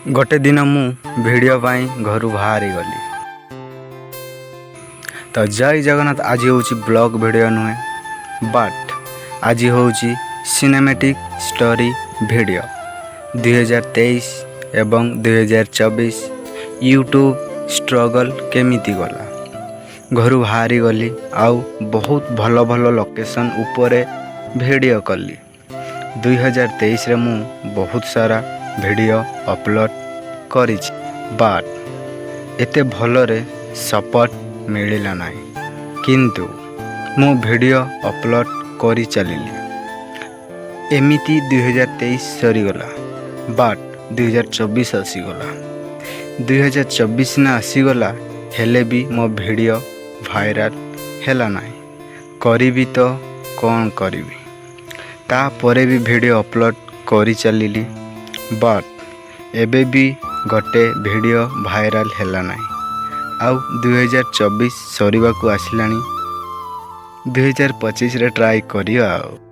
गोटे दिन मु वीडियो पाई घर बाहरी गली। तो जय जगन्नाथ। आज हूँ ब्लॉग वीडियो नुहे बट आज हूँ सिनेमैटिक स्टोरी वीडियो 2023 एवं 2024 यूट्यूब स्ट्रगल केमिति गला। घर बाहरी गली आउ बहुत भल भल लोकेशन उपरे वीडियो कली। 2023 रे मु बहुत सारा वीडियो अपलोड करी बट एते भलरे सपोर्ट मिलिला नाही, किंतु मु वीडियो अपलोड करी चलिली। एमिति 2023 सरीगला बट 2024 आसीगला। 2024 ना आसीगला हेले भी मो वीडियो वायरल हैला नाही। करीबी तो कौन करीबी, ता परे भी वीडियो अपलोड करी चलिली बट एबे भी गोटे वीडियो वायरल हैला नाही। आउ 2024 सरीबा को आसिलानी, 2025 रे ट्राई करियो आउ।